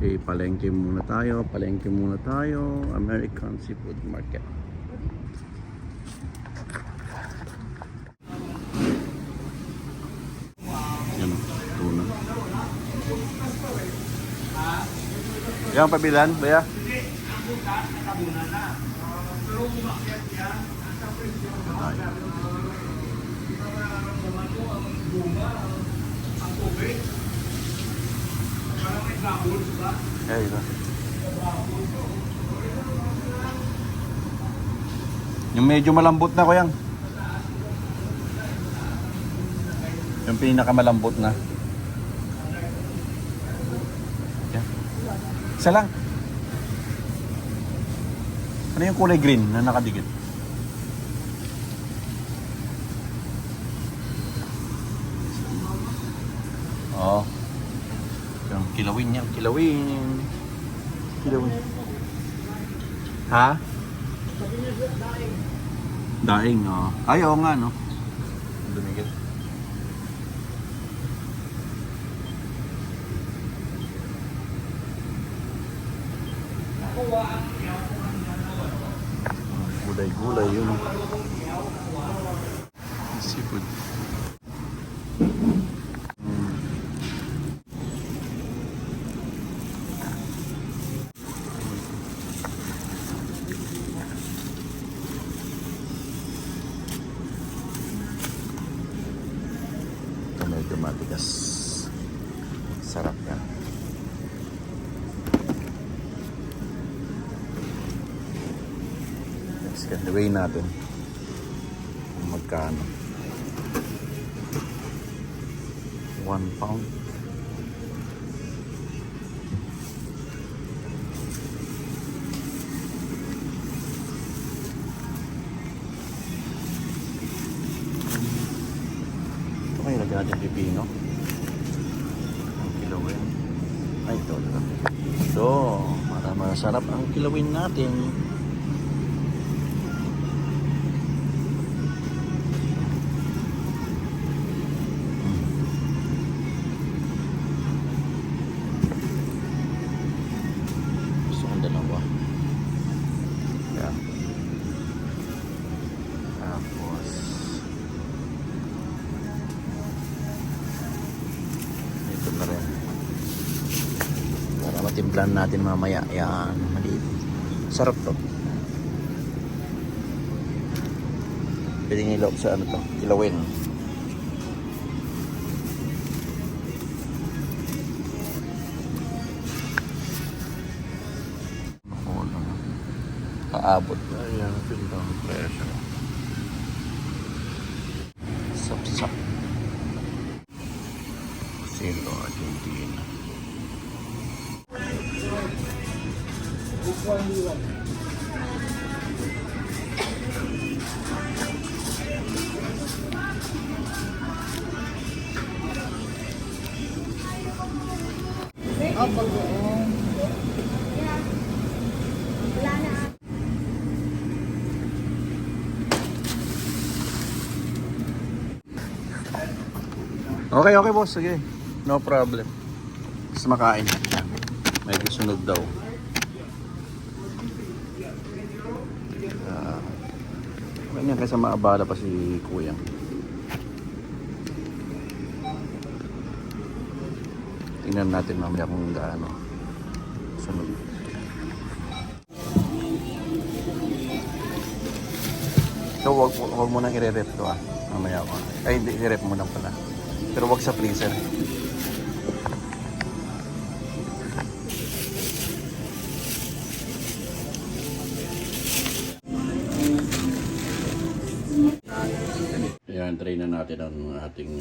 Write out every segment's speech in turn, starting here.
Okay, palengke muna tayo. American Seafood Market. Yan, tuna. Yan, pabilan, baya? Ay, ito. Yung medyo malambot na ko yan. Yung pinakamalambot na. Yan. Isa lang. Ano yung kulay green na nakadikit? Oo. Yung kilawin yan. Kilawin. Ha? Daing, oo. Ay, oo nga, no? Dumikit. Gulay-gulay yun. Seafood. Ito medyo matigas. Sarap yan. Weigh natin kung magkano. 1 pound. Ito kayo lagyan natin pipino. Ang kilawin. Ay, ito. Ito. Para masarap ang kilawin natin. Timplan natin mamaya. Yan, maliit. Sarap to. Pwedeng ilog sa ano to, kilawin. Paabot. Ayan, pindang presyo. Sapsap. Silo, Argentina. Oh, bagoong. Wala na. Okay, boss. Sige. No problem. Mas makain. May sunog daw. Ganyan kasi maabala pa si Kuya. Tingnan natin mamaya kung gaano sunog. So wag mo nang i-rep to mamaya ko. Ay hindi, i-rep mo lang pala. Pero wag sa freezer. Ayan, try na natin ang ating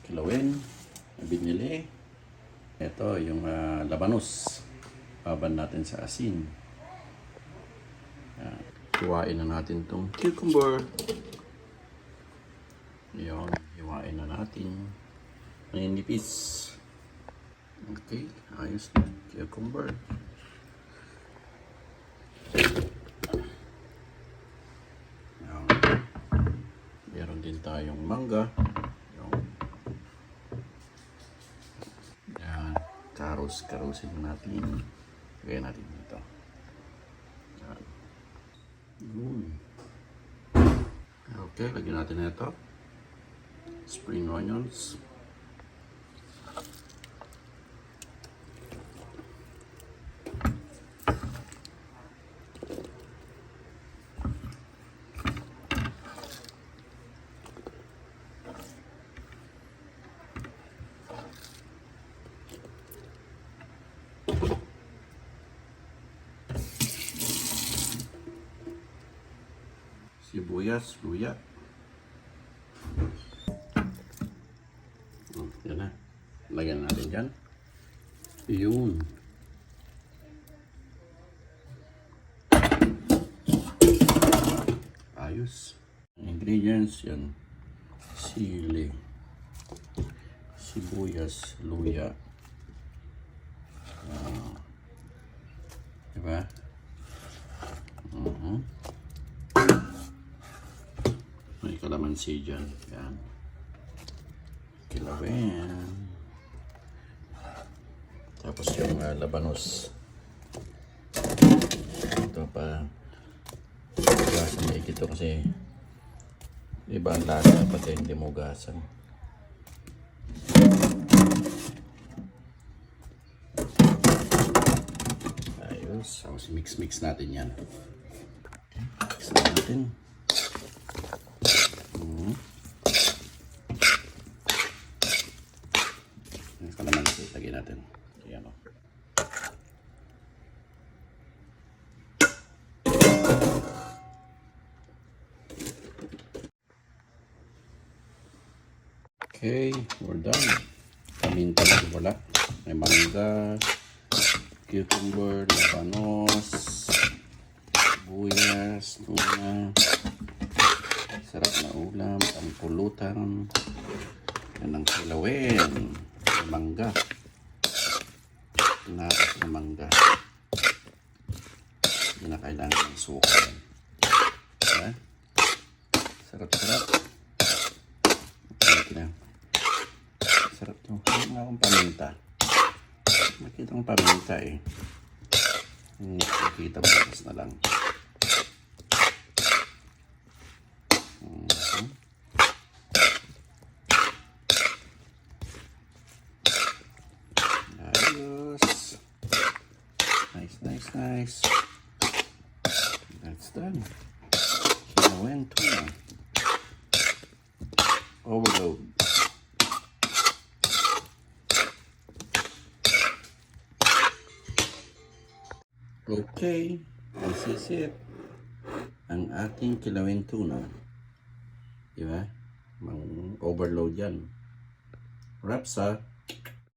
kilawin na binili. Ito yung labanos. Baban natin sa asin. Hiwain na natin itong cucumber. Ayan, hiwain na natin. May nipis. Okay, ayos na. Cucumber. Meron din tayong mangga. Yan, carrot. Tapos karusin natin. Lagyan natin dito. Yan. Yun. Okay, lagyan natin na ito. Spring onions. Sibuyas, luya. Yan na. Lagyan natin dyan. Yun. Ayos. Ingredients yan. Sili. Sibuyas, luya. Diba? May kalamansi dyan. Yan. Kilawin. Tapos yung labanos. Ito pa. Gasan na ito kasi iba ang lasa pati hindi mo gasan. Ayos. Tapos mix natin yan. Mix natin. Yung kalamansi, lagyan natin. Ayan o. Okay, we're done. Paminta lang wala. May mangga, cucumber, labanos, sibuyas, tuna. Sarap na ulam, ang pulutan. Yan ang kilawin. Mangga. Naras na mangga. Hindi na kailangan ng suka. Diba? Sarap-sarap. Okay na. Sarap ito. Hindi nga akong paminta. Nakita kong paminta eh. Nakikita bukas na lang. Ayos. Nice. That's done. Kilawin tuna. Overload. Okay, this is it. Ang ating kilawin tuna. Diba? Mang overload yan. Wraps